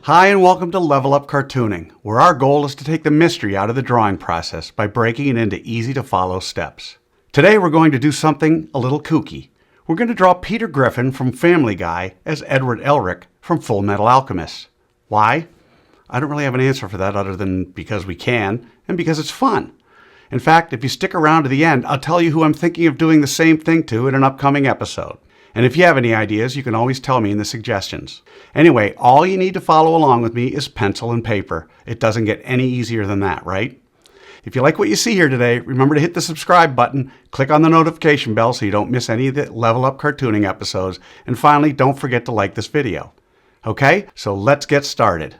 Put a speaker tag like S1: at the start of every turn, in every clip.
S1: Hi and welcome to Level Up Cartooning, where our goal is to take the mystery out of the drawing process by breaking it into easy to follow steps. Today we're going to do something a little kooky. We're going to draw Peter Griffin from Family Guy as Edward Elric from Full Metal Alchemist. Why? I don't really have an answer for that other than because we can and because it's fun. In fact, if you stick around to the end, I'll tell you who I'm thinking of doing the same thing to in an upcoming episode. And if you have any ideas, you can always tell me in the suggestions. Anyway, all you need to follow along with me is pencil and paper. It doesn't get any easier than that, right? If you like what you see here today, remember to hit the subscribe button, click on the notification bell so you don't miss any of the Level Up Cartooning episodes, and finally, don't forget to like this video. Okay, so let's get started.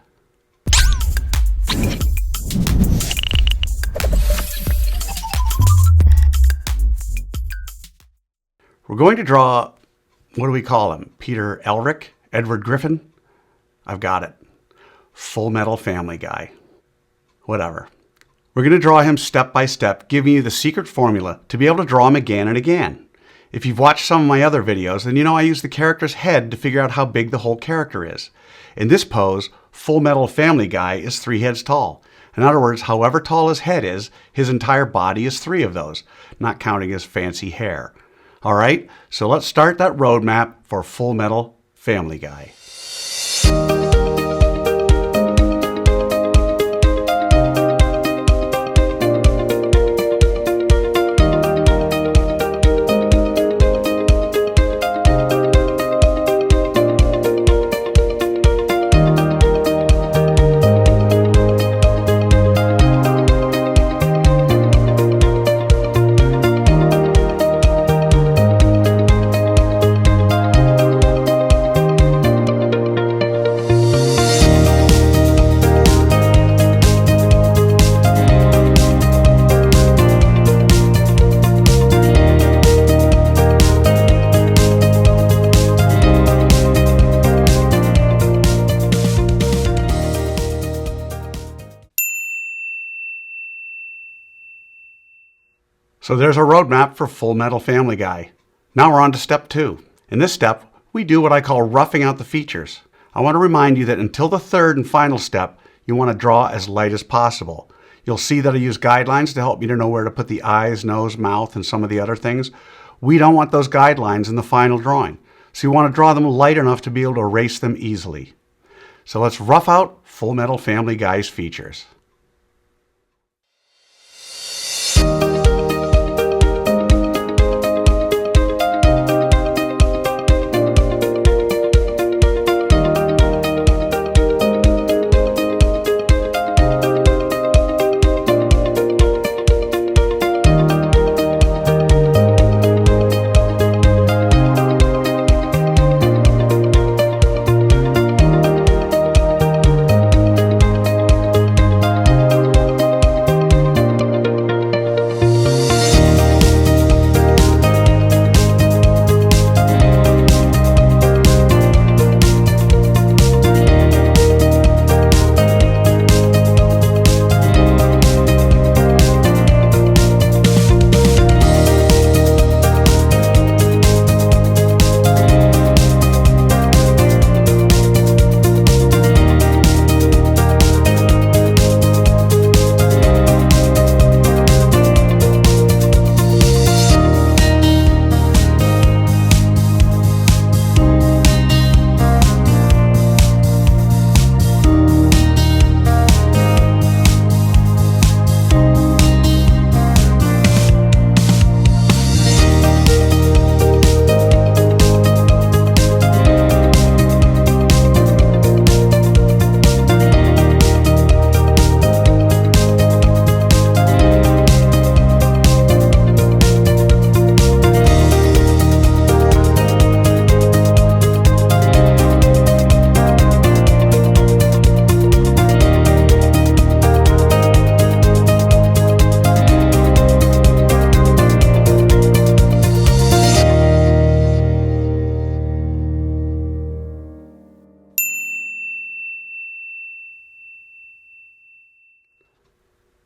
S1: We're going to draw, what do we call him? Peter Elric? Edward Griffin? I've got it. Full Metal Family Guy. Whatever. We're going to draw him step by step, giving you the secret formula to be able to draw him again and again. If you've watched some of my other videos, then you know I use the character's head to figure out how big the whole character is. In this pose, Full Metal Family Guy is 3 heads tall. In other words, however tall his head is, his entire body is 3 of those, not counting his fancy hair. All right, so let's start that roadmap for Full Metal Family Guy. So there's a roadmap for Full Metal Family Guy. Now we're on to step 2. In this step, we do what I call roughing out the features. I want to remind you that until the third and final step, you want to draw as light as possible. You'll see that I use guidelines to help you to know where to put the eyes, nose, mouth, and some of the other things. We don't want those guidelines in the final drawing, so you want to draw them light enough to be able to erase them easily. So let's rough out Full Metal Family Guy's features.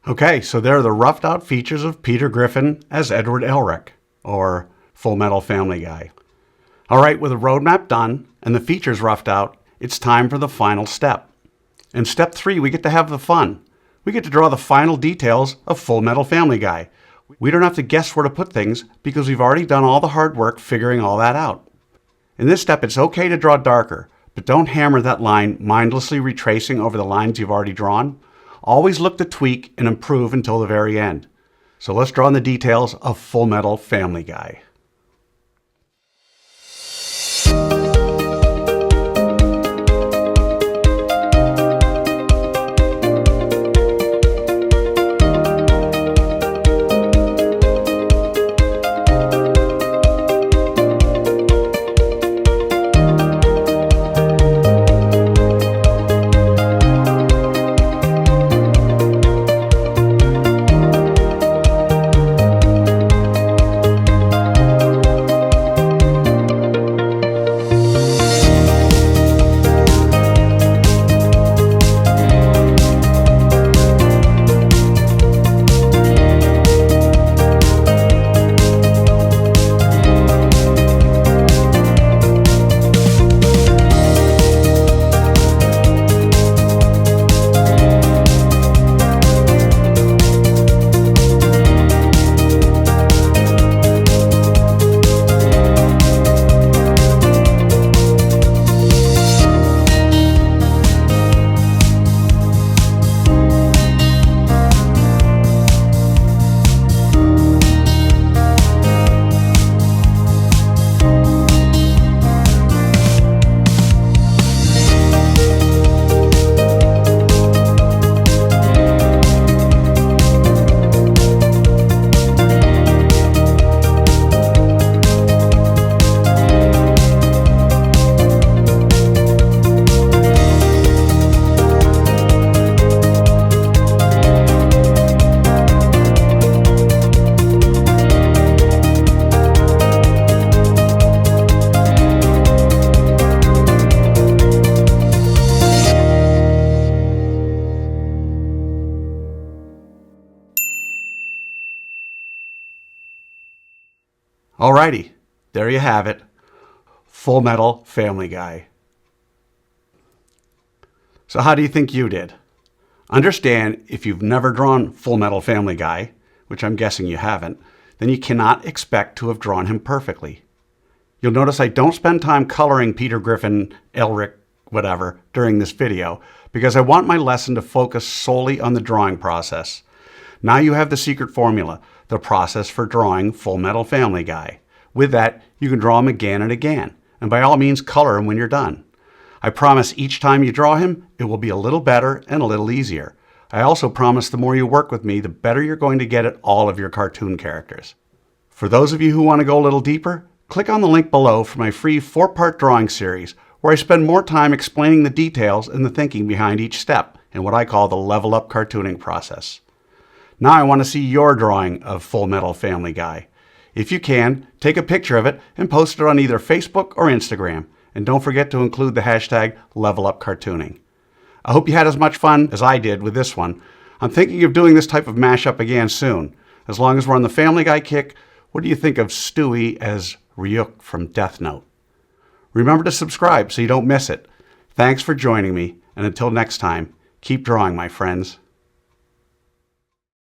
S1: Okay, so there are the roughed out features of Peter Griffin as Edward Elric, or Full Metal Family Guy. All right, with the roadmap done and the features roughed out, it's time for the final step. In step 3, we get to have the fun. We get to draw the final details of Full Metal Family Guy. We don't have to guess where to put things because we've already done all the hard work figuring all that out. In this step, it's okay to draw darker, but don't hammer that line mindlessly retracing over the lines you've already drawn. Always look to tweak and improve until the very end. So let's draw in the details of Full Metal Family Guy. Alrighty, there you have it. Full Metal Family Guy. So how do you think you did? Understand, if you've never drawn Full Metal Family Guy, which I'm guessing you haven't, then you cannot expect to have drawn him perfectly. You'll notice I don't spend time coloring Peter Griffin, Elric, whatever, during this video, because I want my lesson to focus solely on the drawing process. Now you have the secret formula, the process for drawing Full Metal Family Guy. With that, you can draw him again and again, and by all means color him when you're done. I promise each time you draw him, it will be a little better and a little easier. I also promise the more you work with me, the better you're going to get at all of your cartoon characters. For those of you who want to go a little deeper, click on the link below for my free 4-part drawing series, where I spend more time explaining the details and the thinking behind each step in what I call the level up cartooning process. Now I want to see your drawing of Full Metal Family Guy. If you can, take a picture of it and post it on either Facebook or Instagram. And don't forget to include the hashtag LevelUpCartooning. I hope you had as much fun as I did with this one. I'm thinking of doing this type of mashup again soon. As long as we're on the Family Guy kick, what do you think of Stewie as Ryuk from Death Note? Remember to subscribe so you don't miss it. Thanks for joining me, and until next time, keep drawing, my friends.